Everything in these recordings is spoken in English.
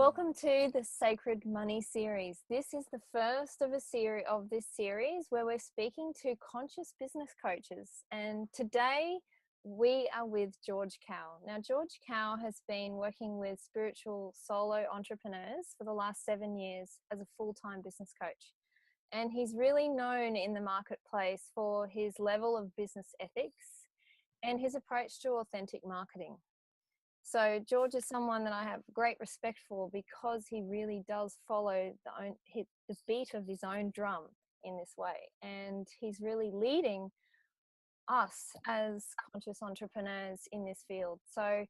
welcome to the Sacred Money series. This is the first of a series of this series where we're speaking to conscious business coaches. And today we are with George Cowell. Now, George Cowell has been working with spiritual solo entrepreneurs for the last 7 years as a full-time business coach. And he's really known in the marketplace for his level of business ethics and his approach to authentic marketing. So George is someone that I have great respect for because he really does follow the beat of his own drum in this way. And he's really leading us as conscious entrepreneurs in this field. So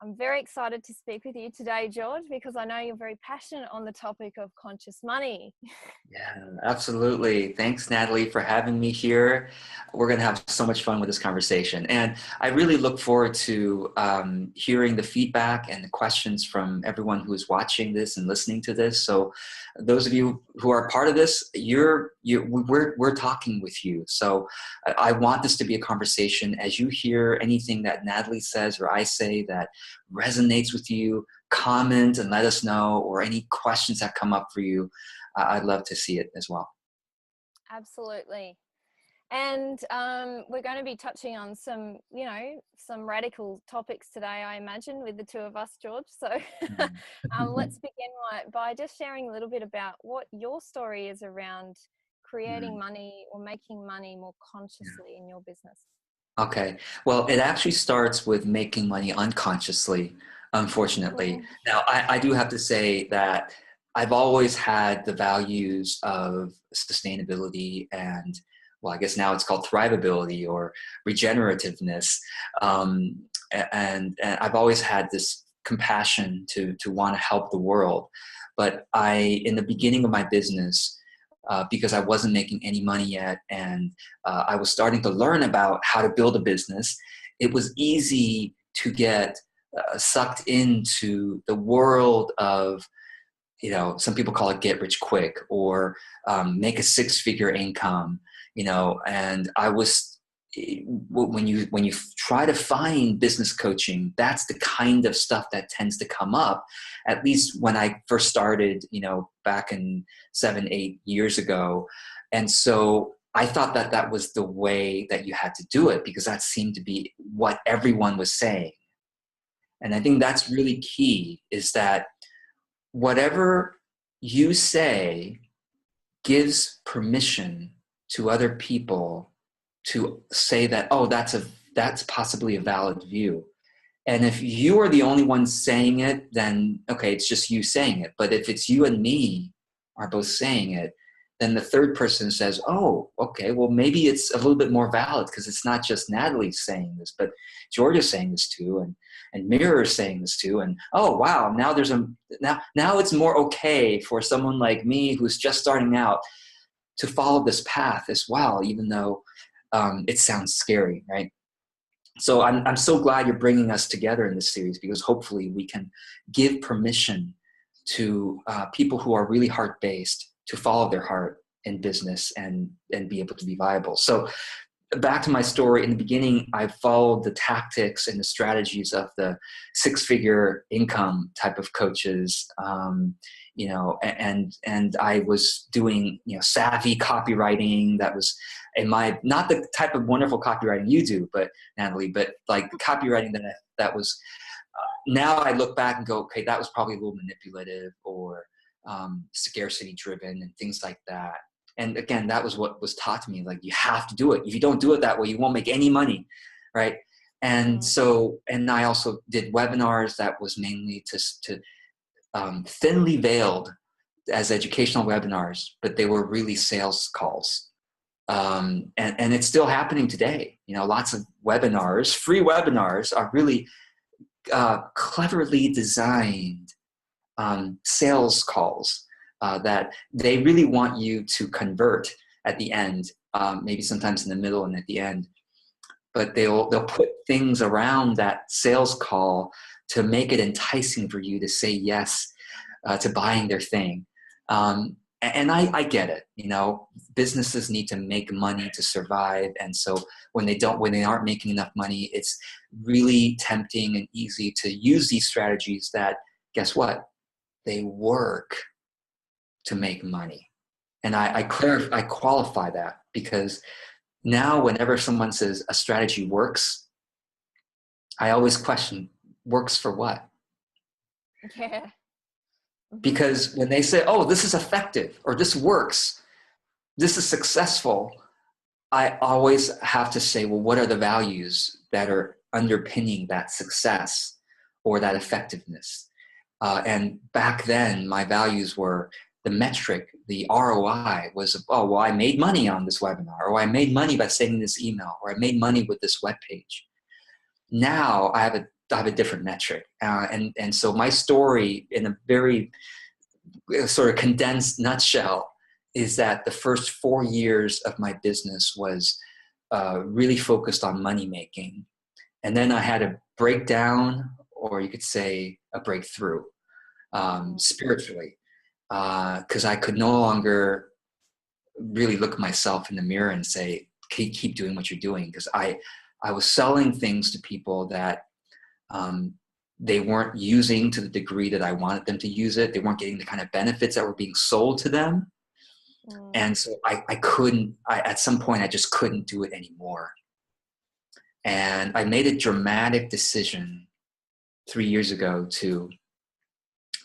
I'm very excited to speak with you today, George, because I know you're very passionate on the topic of conscious money. Yeah, absolutely. Thanks, Natalie, for having me here. We're going to have so much fun with this conversation. And I really look forward to hearing the feedback and the questions from everyone who is watching this and listening to this. So those of you who are part of this, we're talking with you. So I want this to be a conversation. As you hear anything that Natalie says or I say that resonates with you, comment and let us know, or any questions that come up for you. I'd love to see it as well. Absolutely. And we're going to be touching on some radical topics today, I imagine, with the two of us, George. So let's begin by just sharing a little bit about what your story is around creating money or making money more consciously in your business. Okay. Well, it actually starts with making money unconsciously, unfortunately. Now, I do have to say that I've always had the values of sustainability and, well, I guess now it's called thrivability or regenerativeness. And I've always had this compassion to want to help the world. But in the beginning of my business, because I wasn't making any money yet and I was starting to learn about how to build a business, it was easy to get sucked into the world of, some people call it get rich quick or make a six-figure income, and I was, when you try to find business coaching, that's the kind of stuff that tends to come up, at least when I first started, back in 7-8 years ago. And so I thought that that was the way that you had to do it because that seemed to be what everyone was saying. And I think that's really key, is that whatever you say gives permission to other people to say that, oh, that's possibly a valid view. And if you are the only one saying it, then okay, it's just you saying it. But if it's you and me are both saying it, then the third person says, oh, okay, well, maybe it's a little bit more valid because it's not just Natalie saying this, but George is saying this too, and Mirror is saying this too. And oh, wow, now now it's more okay for someone like me who's just starting out to follow this path as well, even though it sounds scary, right? So I'm so glad you're bringing us together in this series because hopefully we can give permission to people who are really heart-based to follow their heart in business and be able to be viable. So back to my story, in the beginning, I followed the tactics and the strategies of the six-figure income type of coaches, and I was doing, savvy copywriting that was not the type of wonderful copywriting you do, but Natalie, but like the copywriting that was, now I look back and go, okay, that was probably a little manipulative or scarcity driven and things like that. And again, that was what was taught to me. Like, you have to do it. If you don't do it that way, you won't make any money. Right. And so, and I also did webinars that was mainly to thinly veiled as educational webinars, but they were really sales calls. And it's still happening today. Lots of webinars, free webinars are really cleverly designed sales calls that they really want you to convert at the end, maybe sometimes in the middle and at the end. But they'll put things around that sales call to make it enticing for you to say yes to buying their thing. And I get it. Businesses need to make money to survive, and so when they aren't making enough money, it's really tempting and easy to use these strategies that, guess what? they work to make money. And I qualify that, because now whenever someone says a strategy works, I always question, works for what? Yeah. Because when they say, oh, this is effective, or this works, this is successful, I always have to say, well, what are the values that are underpinning that success or that effectiveness? And back then, my values were the metric, the ROI was, oh, well, I made money on this webinar, or I made money by sending this email, or I made money with this web page. Now I have a different metric. And so my story, in a very sort of condensed nutshell, is that the first 4 years of my business was really focused on money making. And then I had a breakdown, or you could say a breakthrough, spiritually, because I could no longer really look myself in the mirror and say, keep doing what you're doing. Because I was selling things to people that they weren't using to the degree that I wanted them to use it. They weren't getting the kind of benefits that were being sold to them. And so I couldn't, at some point, I just couldn't do it anymore. And I made a dramatic decision 3 years ago to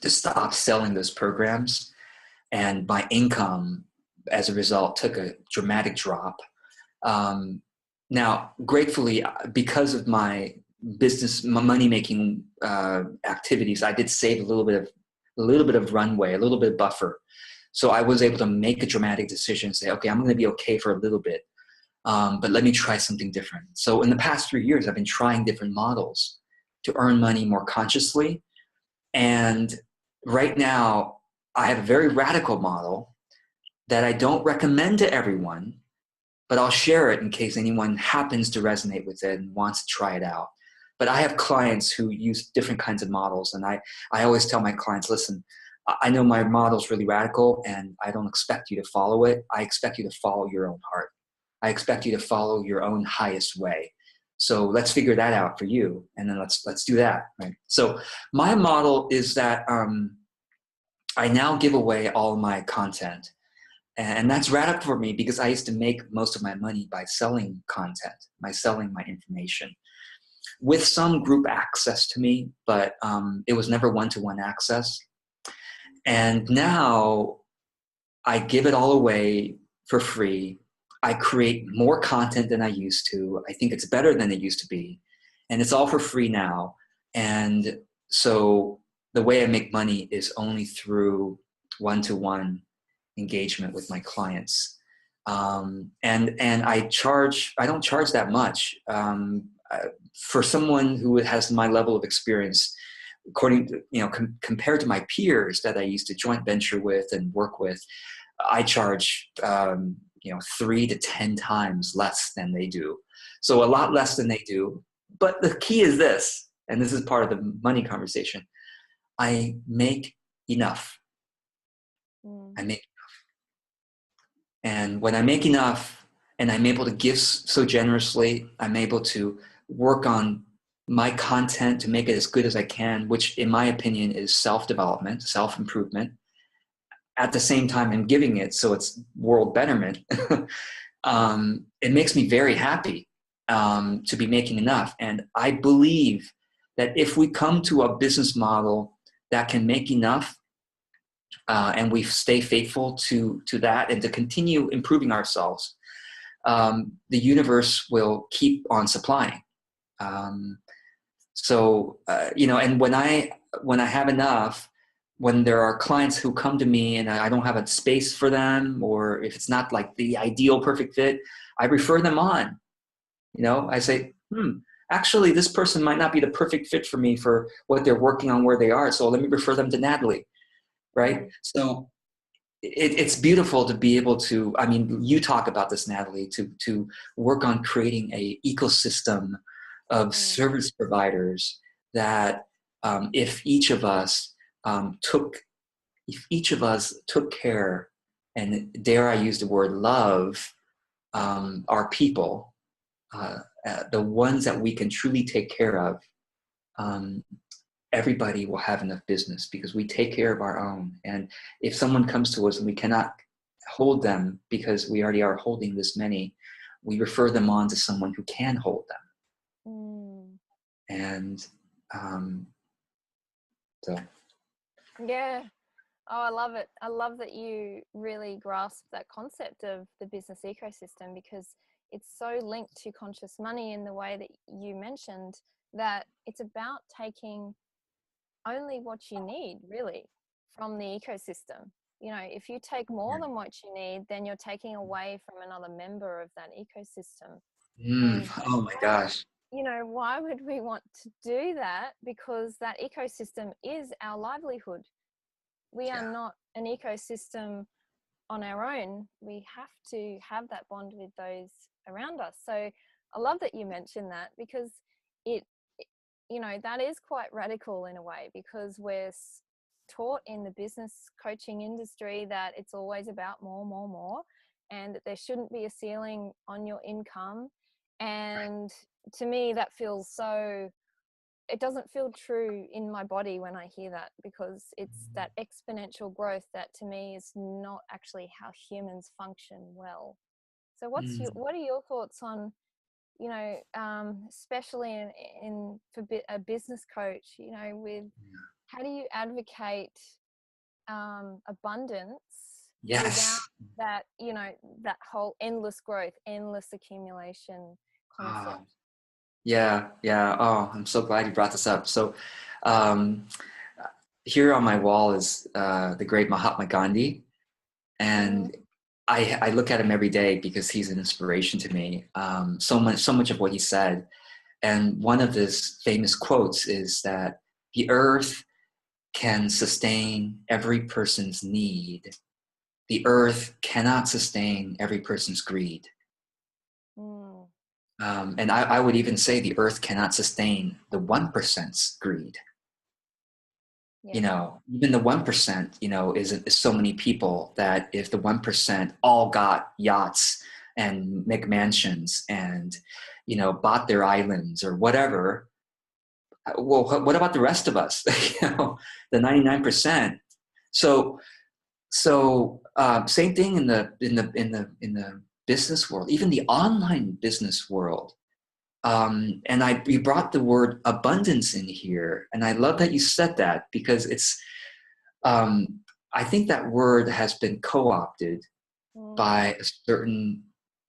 stop selling those programs. And my income, as a result, took a dramatic drop. Now, gratefully, because of my business, my money-making activities, I did save a little bit of runway, a little bit of buffer. So I was able to make a dramatic decision and say, okay, I'm going to be okay for a little bit, but let me try something different. So in the past 3 years, I've been trying different models to earn money more consciously. And right now, I have a very radical model that I don't recommend to everyone, but I'll share it in case anyone happens to resonate with it and wants to try it out. But I have clients who use different kinds of models, and I always tell my clients, listen, I know my model is really radical, and I don't expect you to follow it. I expect you to follow your own heart. I expect you to follow your own highest way. So let's figure that out for you, and then let's do that. Right? So my model is that I now give away all my content. And that's radical for me, because I used to make most of my money by selling content, by selling my information, with some group access to me, but it was never one-to-one access. And now I give it all away for free. I create more content than I used to. I think it's better than it used to be. And it's all for free now. And so the way I make money is only through one-to-one engagement with my clients. And I don't charge that much. For someone who has my level of experience, according to, compared to my peers that I used to joint venture with and work with, I charge, 3 to 10 times less than they do. So a lot less than they do. But the key is this, and this is part of the money conversation. I make enough. I make enough. And when I make enough and I'm able to give so generously, I'm able to work on my content to make it as good as I can, which in my opinion is self-development, self-improvement. At the same time, I'm giving it so it's world betterment. It makes me very happy to be making enough. And I believe that if we come to a business model that can make enough, and we stay faithful to that and to continue improving ourselves, the universe will keep on supplying. And when I have enough, when there are clients who come to me and I don't have a space for them, or if it's not like the ideal perfect fit, I refer them on. I say, actually, this person might not be the perfect fit for me for what they're working on, where they are. So let me refer them to Natalie. Right. So it's beautiful to be able to, you talk about this, Natalie, to work on creating a ecosystem of service providers that if each of us took care, and dare I use the word love, our people, the ones that we can truly take care of, everybody will have enough business because we take care of our own. And if someone comes to us and we cannot hold them because we already are holding this many, we refer them on to someone who can hold them. Mm. And so. Yeah. Oh, I love it. I love that you really grasp that concept of the business ecosystem, because it's so linked to conscious money in the way that you mentioned, that it's about taking only what you need really from the ecosystem. You know, if you take more than what you need, then you're taking away from another member of that ecosystem. And Oh my gosh. you know, why would we want to do that? Because that ecosystem is our livelihood. We are Yeah. not an ecosystem on our own. We have to have that bond with those around us. So I love that you mentioned that, because it, you know, that is quite radical in a way, because we're taught in the business coaching industry that it's always about more, more, more, and that there shouldn't be a ceiling on your income. And to me, that feels so, it doesn't feel true in my body when I hear that, because it's that exponential growth that to me is not actually how humans function well. So what are your thoughts on, you know, especially in for a business coach, you know, with how do you advocate abundance without Yes. that, you know, that whole endless growth, endless accumulation concept? Yeah, yeah. Oh, I'm so glad you brought this up. So, um, here on my wall is the great Mahatma Gandhi, Mm, and I look at him every day because he's an inspiration to me. So much of what he said, and one of his famous quotes is that the earth can sustain every person's need. The earth cannot sustain every person's greed. mm, And I would even say the earth cannot sustain the 1%'s greed. You yeah. know, even the 1%, you know, is so many people that if the 1% all got yachts and McMansions and, you know, bought their islands or whatever, well, what about the rest of us? You know, the 99%. So, same thing in the business world, even the online business world. And you brought the word abundance in here, and I love that you said that because um, I think that word has been co-opted Mm, by a certain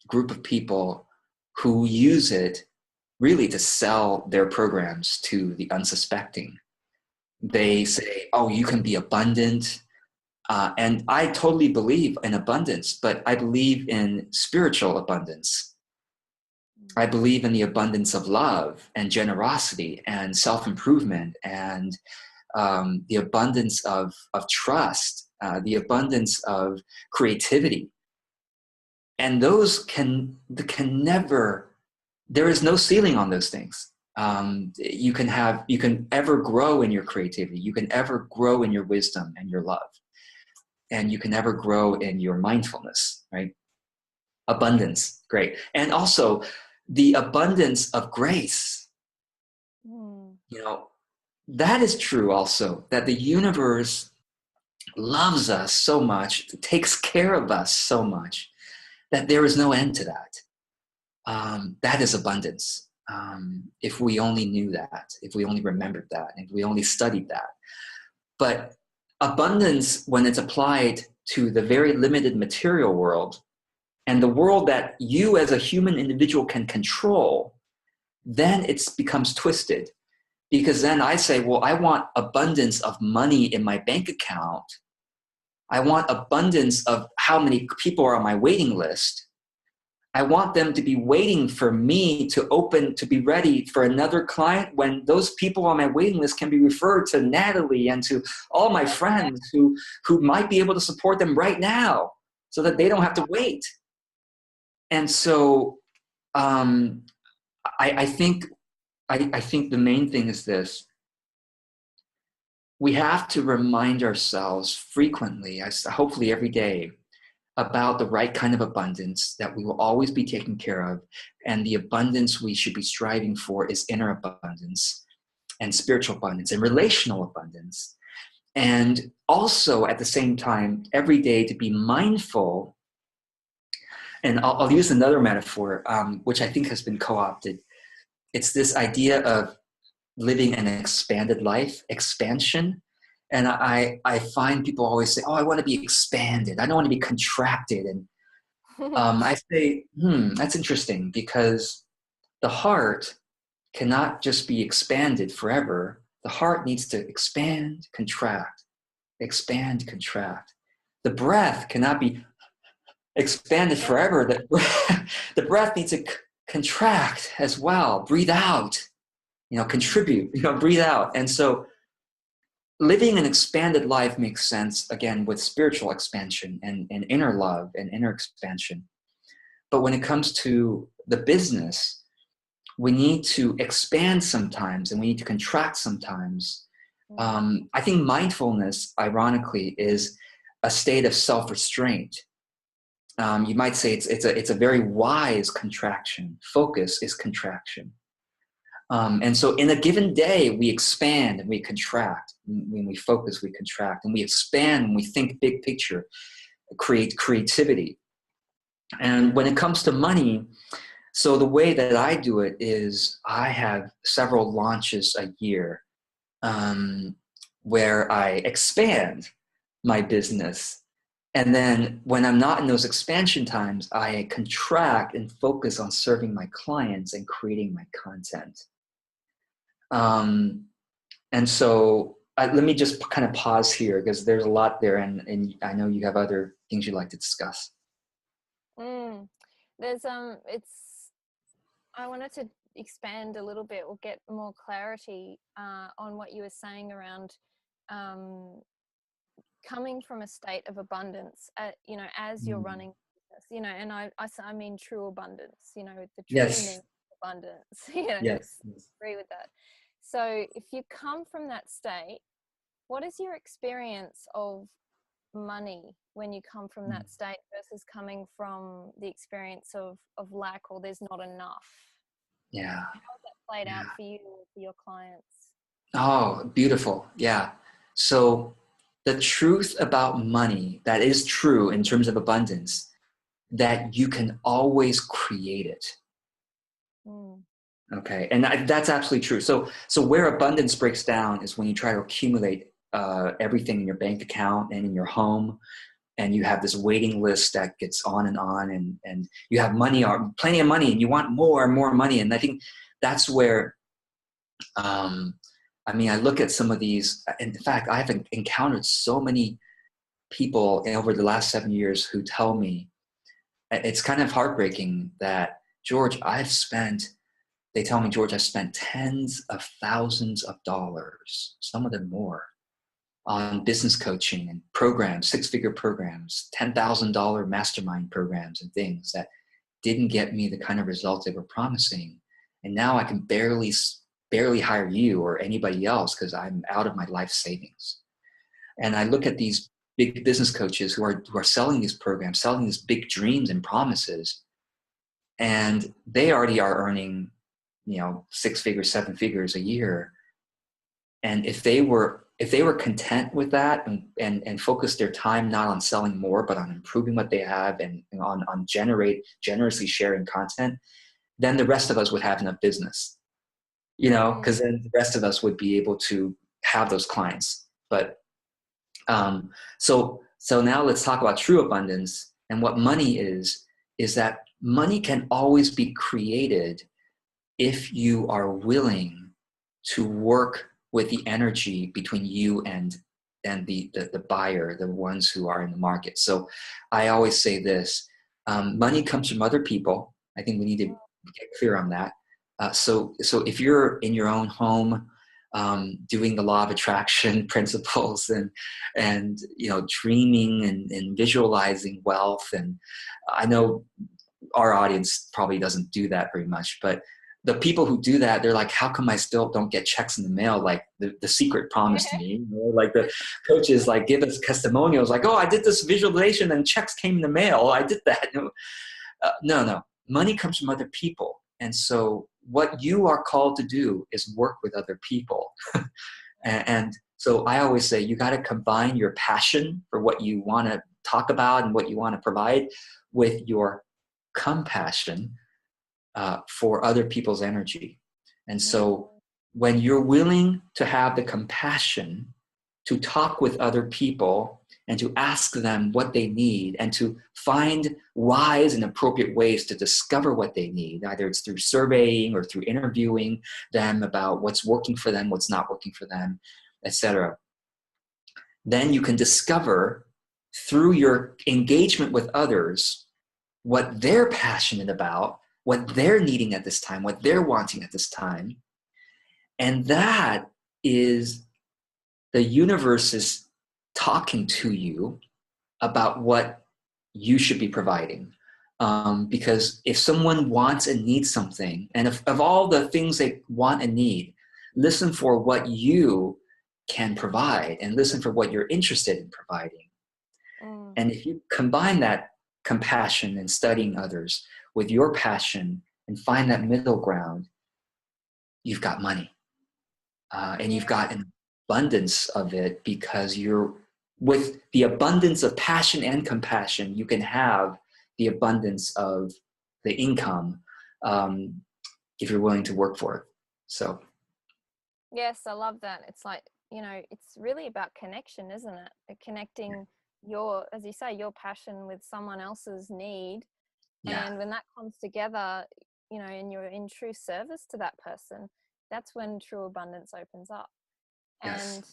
group of people who use it really to sell their programs to the unsuspecting. They mm, say, "Oh, you can be abundant." And I totally believe in abundance, but I believe in spiritual abundance. mm, I believe in the abundance of love and generosity and self-improvement and the abundance of trust, the abundance of creativity. And those can never, there is no ceiling on those things. You can ever grow in your creativity. You can ever grow in your wisdom and your love. And you can ever grow in your mindfulness, right? Abundance, great. And also the abundance of grace. mm. You know, that is true also, that the universe loves us so much, takes care of us so much, that there is no end to that. That is abundance. If we only knew that, if we only remembered that, if we only studied that. But abundance, when it's applied to the very limited material world and the world that you as a human individual can control, then it becomes twisted. Because then I say, well, I want abundance of money in my bank account. I want abundance of how many people are on my waiting list. I want them to be waiting for me to be ready for another client when those people on my waiting list can be referred to Natalie and to all my friends who might be able to support them right now so that they don't have to wait. And so um, I think the main thing is this. We have to remind ourselves frequently, hopefully every day, about the right kind of abundance that we will always be taken care of. And the abundance we should be striving for is inner abundance. and spiritual abundance and relational abundance. And also at the same time, every day to be mindful. And I'll use another metaphor, which I think has been co-opted. It's this idea of living an expanded life, expansion. And I find people always say, oh, I want to be expanded. I don't want to be contracted. And I say, that's interesting, because the heart cannot just be expanded forever. The heart needs to expand, contract, expand, contract. The breath cannot be expanded forever. The breath needs to contract as well. Breathe out, contribute, breathe out. And so living an expanded life makes sense, again, with spiritual expansion and inner love and inner expansion. But when it comes to the business, we need to expand sometimes and we need to contract sometimes. I think mindfulness, ironically, is a state of self-restraint. You might say it's a very wise contraction. Focus is contraction. And so in a given day, we expand and we contract. When we focus, we contract. And we expand when we think big picture, create creativity. And when it comes to money, so the way that I do it is I have several launches a year where I expand my business. And then when I'm not in those expansion times, I contract and focus on serving my clients and creating my content. And so let me just kind of pause here, because there's a lot there, and I know you have other things you'd like to discuss. There's I wanted to expand a little bit or get more clarity on what you were saying around coming from a state of abundance, as you're running business, and I mean true abundance, the true meaning of abundance. Yes. Agree with that. So if you come from that state, what is your experience of money when you come from that state versus coming from the experience of lack, or there's not enough? Yeah. How has that played out for you or for your clients? Oh, beautiful. Yeah. So the truth about money, that is true in terms of abundance, that you can always create it. Okay. And that's absolutely true. So where abundance breaks down is when you try to accumulate everything in your bank account and in your home, and you have this waiting list that gets on, and you have money, or plenty of money, and you want more and more money. And I think that's where, I look at some of these. In fact, I've encountered so many people over the last 7 years who tell me, it's kind of heartbreaking that, George, they tell me, George, I've spent tens of thousands of dollars, some of them more, on business coaching and programs, 6-figure programs, $10,000 mastermind programs and things that didn't get me the kind of results they were promising. And now I can barely hire you or anybody else because I'm out of my life savings. And I look at these big business coaches who are selling these programs, selling these big dreams and promises, and they already are earning, 6 figures, 7 figures a year. And if they were content with that and focused their time not on selling more, but on improving what they have and on generously sharing content, then the rest of us would have enough business, because then the rest of us would be able to have those clients. But so now let's talk about true abundance. And what money is that money can always be created if you are willing to work with the energy between you and the buyer, the ones who are in the market. So I always say this, money comes from other people. I think we need to get clear on that. So if you're in your own home, doing the law of attraction principles and dreaming and visualizing wealth, and I know our audience probably doesn't do that very much, but the people who do that, they're like, how come I still don't get checks in the mail? Like the secret promised me, like the coaches like give us testimonials like, oh, I did this visualization and checks came in the mail. I did that. No. Money comes from other people. And so what you are called to do is work with other people. And so I always say you got to combine your passion for what you want to talk about and what you want to provide with your compassion for other people's energy. And so when you're willing to have the compassion to talk with other people and to ask them what they need and to find wise and appropriate ways to discover what they need, either it's through surveying or through interviewing them about what's working for them, what's not working for them, etc. Then you can discover through your engagement with others what they're passionate about, what they're needing at this time, what they're wanting at this time. And that is the universe is talking to you about what you should be providing. Because if someone wants and needs something, and of all the things they want and need, listen for what you can provide and listen for what you're interested in providing. And if you combine that compassion and studying others with your passion and find that middle ground, you've got money. And you've got an abundance of it, because you're with the abundance of passion and compassion, you can have the abundance of the income if you're willing to work for it. So yes, I love that. It's like, you know, it's really about connection, isn't it? Connecting your, as you say, your passion with someone else's need. yeah. And when that comes together, you know, and you're in true service to that person, that's when true abundance opens up. Yes. And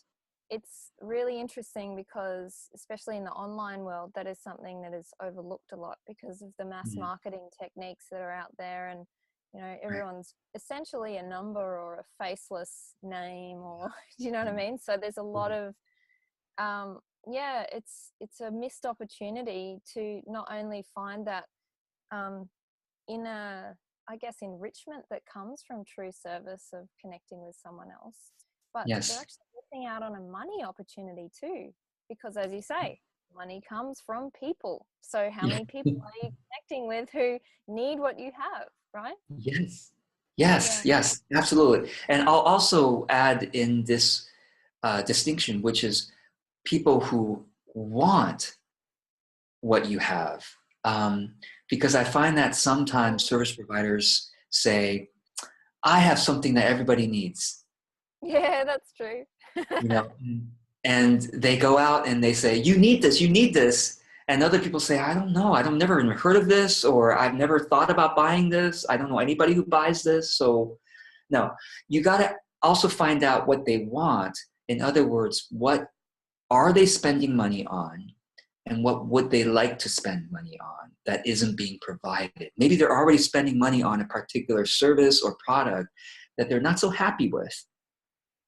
it's really interesting because, especially in the online world, that is something that is overlooked a lot because of the mass marketing techniques that are out there. And, you know, everyone's essentially a number or a faceless name, or, do you know what I mean? So there's a lot of, it's a missed opportunity to not only find that inner, I guess, enrichment that comes from true service of connecting with someone else, but they're Yes. actually missing out on a money opportunity too, because as you say, money comes from people. So how many people are you connecting with who need what you have, right? Yes. Yes. Yes. Absolutely. And I'll also add in this distinction, which is people who want what you have. Because I find that sometimes service providers say, I have something that everybody needs. Yeah, that's true. You know, and they go out and they say, you need this. And other people say, I don't know. I've never even heard of this, or I've never thought about buying this. I don't know anybody who buys this. So no, you got to also find out what they want. In other words, what are they spending money on? And what would they like to spend money on that isn't being provided? Maybe they're already spending money on a particular service or product that they're not so happy with.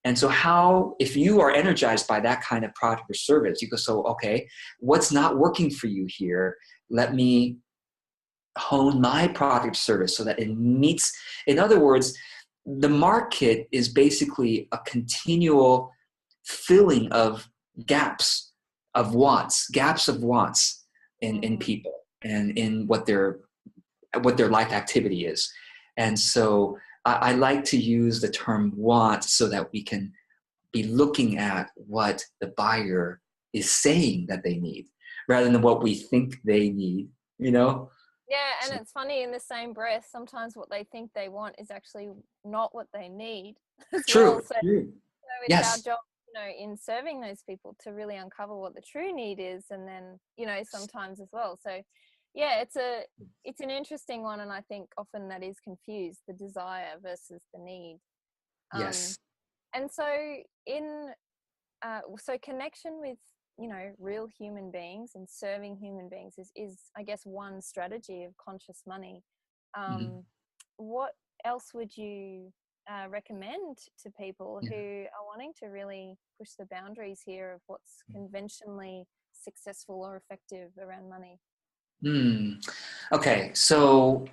And so if you are energized by that kind of product or service, you go, so, okay, what's not working for you here? Let me hone my product or service so that it meets. In other words, the market is basically a continual filling of gaps of wants in people and in what their life activity is. And so I like to use the term want so that we can be looking at what the buyer is saying that they need rather than what we think they need, you know? Yeah, and So, it's funny, in the same breath, sometimes what they think they want is actually not what they need as well. true. So it's our Yes. job, you know, in serving those people to really uncover what the true need is, and then, you know, sometimes as well. So yeah, it's an interesting one, and I think often that is confused, the desire versus the need. Yes. And so so connection with, you know, real human beings and serving human beings is I guess one strategy of conscious money. What else would you recommend to people who are wanting to really push the boundaries here of what's conventionally successful or effective around money? Okay, so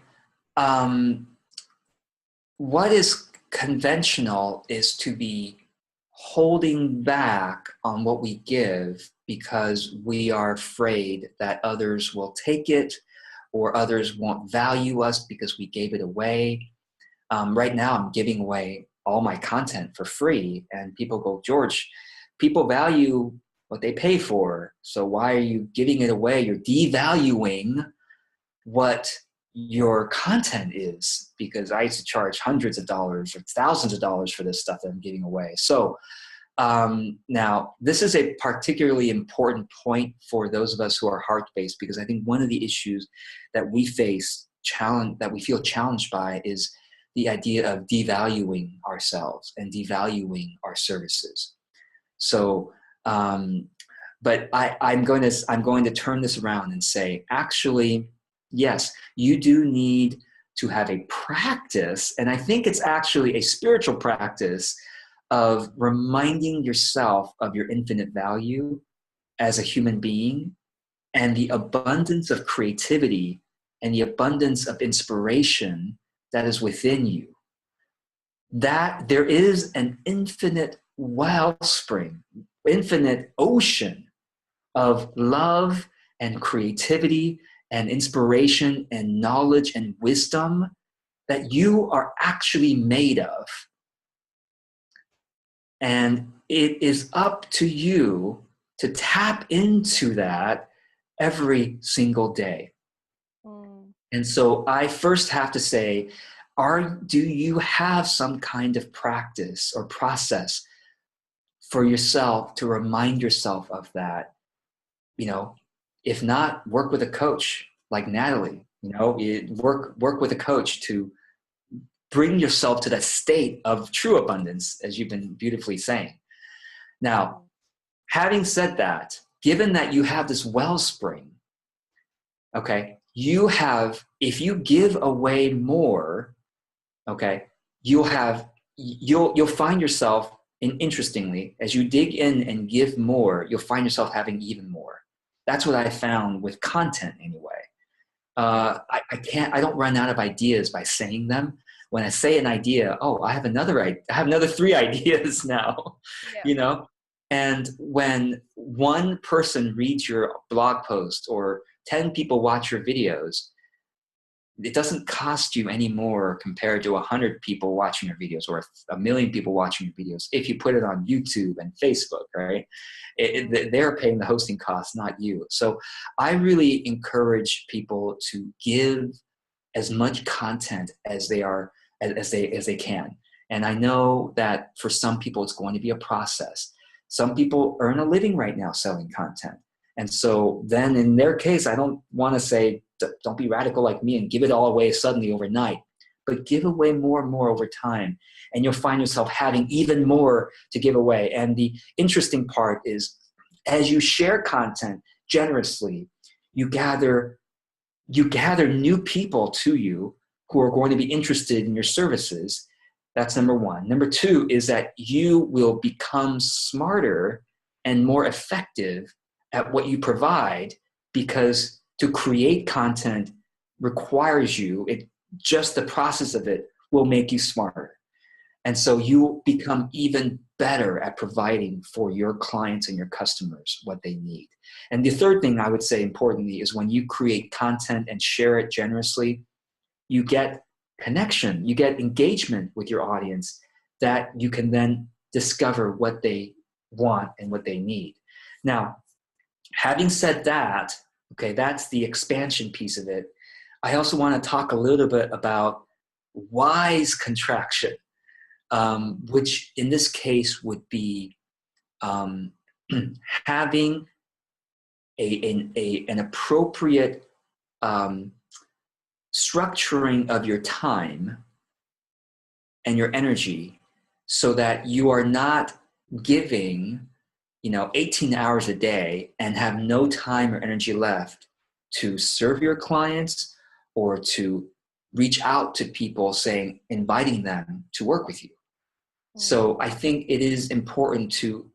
what is conventional is to be holding back on what we give because we are afraid that others will take it or others won't value us because we gave it away. Right now, I'm giving away all my content for free, and people go, George, people value what they pay for. So why are you giving it away? You're devaluing what your content is, because I used to charge hundreds of dollars or thousands of dollars for this stuff that I'm giving away. So now, this is a particularly important point for those of us who are heart-based, because I think one of the issues that we face, that we feel challenged by, is the idea of devaluing ourselves and devaluing our services. So, but I'm going to turn this around and say, actually, yes, you do need to have a practice, and I think it's actually a spiritual practice of reminding yourself of your infinite value as a human being, and the abundance of creativity and the abundance of inspiration that is within you. That there is an infinite wellspring, infinite ocean of love and creativity and inspiration and knowledge and wisdom that you are actually made of. And it is up to you to tap into that every single day. And so I first have to say, do you have some kind of practice or process for yourself to remind yourself of that? You know, if not, work with a coach like Natalie. You know, work with a coach to bring yourself to that state of true abundance, as you've been beautifully saying. Now, having said that, given that you have this wellspring, okay, if you give away more, okay, you'll find yourself, and interestingly, as you dig in and give more, you'll find yourself having even more. That's what I found with content anyway. I don't run out of ideas by saying them. When I say an idea, I have another 3 ideas now, you know? And when one person reads your blog post or 10 people watch your videos, it doesn't cost you any more compared to 100 people watching your videos or 1 million people watching your videos. If you put it on YouTube and Facebook, right? They're paying the hosting costs, not you. So I really encourage people to give as much content as they can. And I know that for some people, it's going to be a process. Some people earn a living right now selling content. And so then in their case, I don't want to say, don't be radical like me and give it all away suddenly overnight, but give away more and more over time. And you'll find yourself having even more to give away. And the interesting part is, as you share content generously, you gather new people to you who are going to be interested in your services. That's number one. Number two is that you will become smarter and more effective at what you provide, because to create content requires just the process of it will make you smarter. And so you become even better at providing for your clients and your customers what they need. And the third thing I would say importantly is, when you create content and share it generously, you get connection, you get engagement with your audience that you can then discover what they want and what they need. Now, having said that, okay, that's the expansion piece of it. I also want to talk a little bit about wise contraction, which in this case would be having an appropriate structuring of your time and your energy, so that you are not giving 18 hours a day and have no time or energy left to serve your clients or to reach out to people inviting them to work with you. So I think it is important to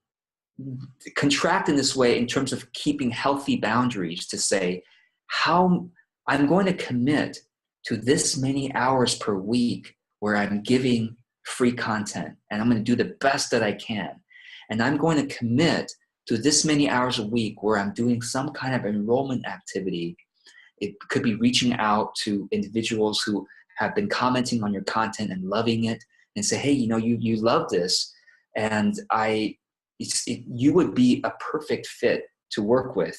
contract in this way in terms of keeping healthy boundaries, to say, how I'm going to commit to this many hours per week where I'm giving free content, and I'm going to do the best that I can. And I'm going to commit to this many hours a week where I'm doing some kind of enrollment activity. It could be reaching out to individuals who have been commenting on your content and loving it and say, hey, you love this. And you would be a perfect fit to work with,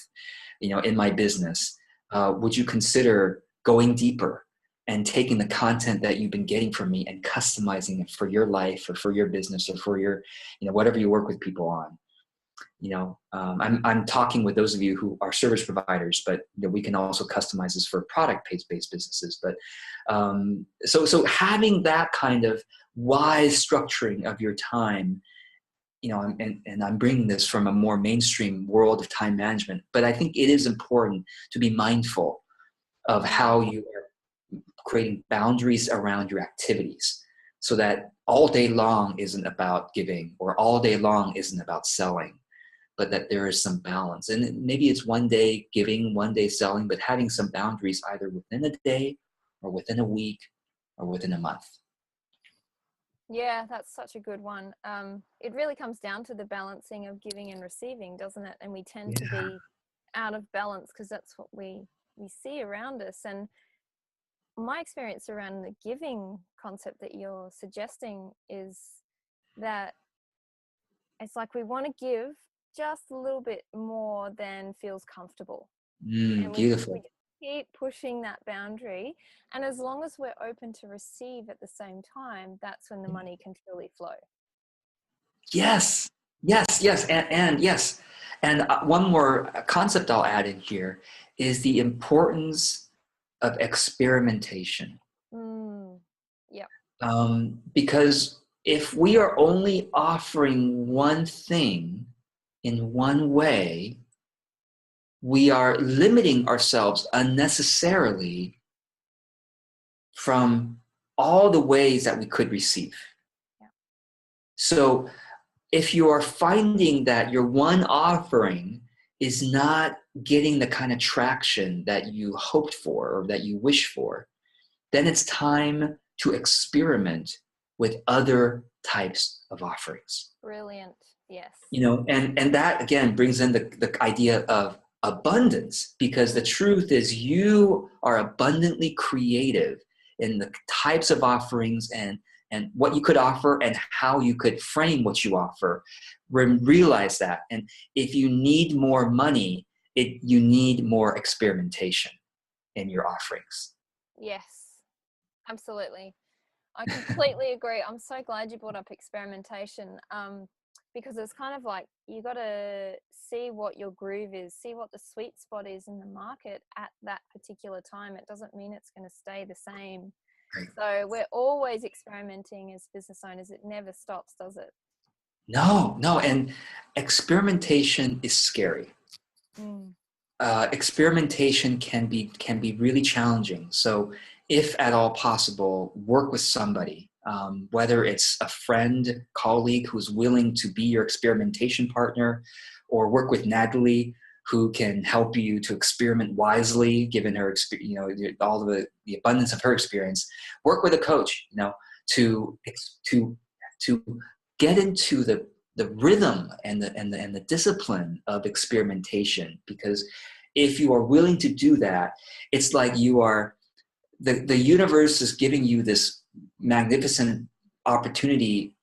in my business. Would you consider going deeper and taking the content that you've been getting from me and customizing it for your life or for your business or for your, whatever you work with people on? I'm talking with those of you who are service providers, but we can also customize this for product-based businesses. But so having that kind of wise structuring of your time, and I'm bringing this from a more mainstream world of time management, but I think it is important to be mindful of how you are creating boundaries around your activities, so that all day long isn't about giving or all day long isn't about selling, but that there is some balance. And maybe it's one day giving, one day selling, but having some boundaries either within a day or within a week or within a month. Yeah, that's such a good one. It really comes down to the balancing of giving and receiving, doesn't it? And we tend to be out of balance because that's what we see around us. And my experience around the giving concept that you're suggesting is that it's like we want to give just a little bit more than feels comfortable. And we Beautiful. just keep pushing that boundary. And as long as we're open to receive at the same time, that's when the money can truly flow. Yes, yes, and yes. And one more concept I'll add in here is the importance of experimentation. Yep. Because if we are only offering one thing in one way, we are limiting ourselves unnecessarily from all the ways that we could receive. Yeah. So if you are finding that your one offering is not getting the kind of traction that you hoped for or that you wish for, then it's time to experiment with other types of offerings. Brilliant. Yes. And that again brings in the idea of abundance, because the truth is you are abundantly creative in the types of offerings and what you could offer and how you could frame what you offer. Realize that. And if you need more money, you need more experimentation in your offerings. Yes, absolutely. I completely agree. I'm so glad you brought up experimentation, because it's kind of like you got to see what your groove is, see what the sweet spot is in the market at that particular time. It doesn't mean it's going to stay the same. Right. So we're always experimenting as business owners. It never stops, does it? No. And experimentation is scary. Experimentation can be really challenging. So if at all possible, work with somebody, whether it's a friend, colleague who's willing to be your experimentation partner, or work with Natalie, who can help you to experiment wisely, given her all the abundance of her experience. Work with a coach, to get into the rhythm and the discipline of experimentation. Because if you are willing to do that, it's like you are the universe is giving you this magnificent opportunity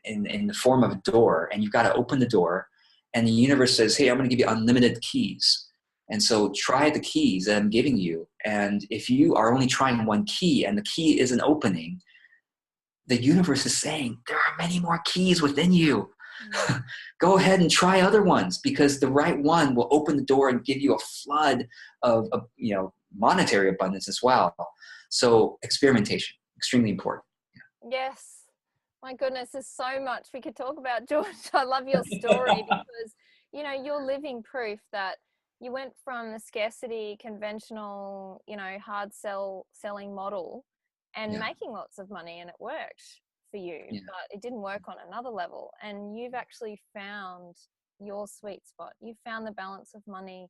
in the form of a door, and you've got to open the door, and the universe says, hey, I'm going to give you unlimited keys, and so try the keys that I'm giving you. And if you are only trying one key and the key isn't opening, the universe is saying there are many more keys within you. Go ahead and try other ones, because the right one will open the door and give you a flood of monetary abundance as well. So experimentation, extremely important. Yes. My goodness, there's so much we could talk about, George. I love your story because, you're living proof that you went from the scarcity, conventional, hard selling model and making lots of money, and it worked for you, but it didn't work on another level. And you've actually found your sweet spot. You found the balance of money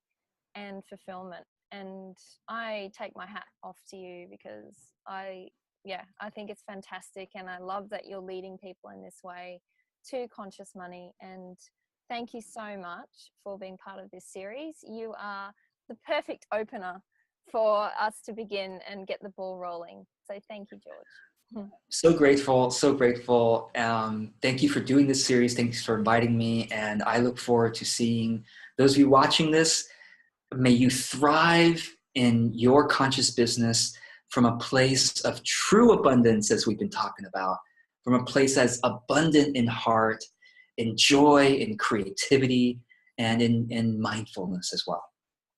and fulfillment. And I take my hat off to you because I think it's fantastic. And I love that you're leading people in this way to conscious money. And thank you so much for being part of this series. You are the perfect opener for us to begin and get the ball rolling. So thank you, George. So grateful, so grateful. Thank you for doing this series. Thanks for inviting me. And I look forward to seeing those of you watching this. May you thrive in your conscious business from a place of true abundance, as we've been talking about, from a place that's abundant in heart, in joy, in creativity, and in mindfulness as well.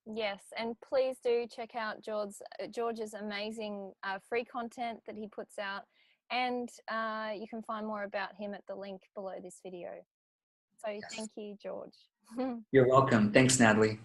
Yes, and please do check out George's amazing free content that he puts out, and you can find more about him at the link below this video. So Yes. thank you, George. You're welcome. Thanks, Natalie.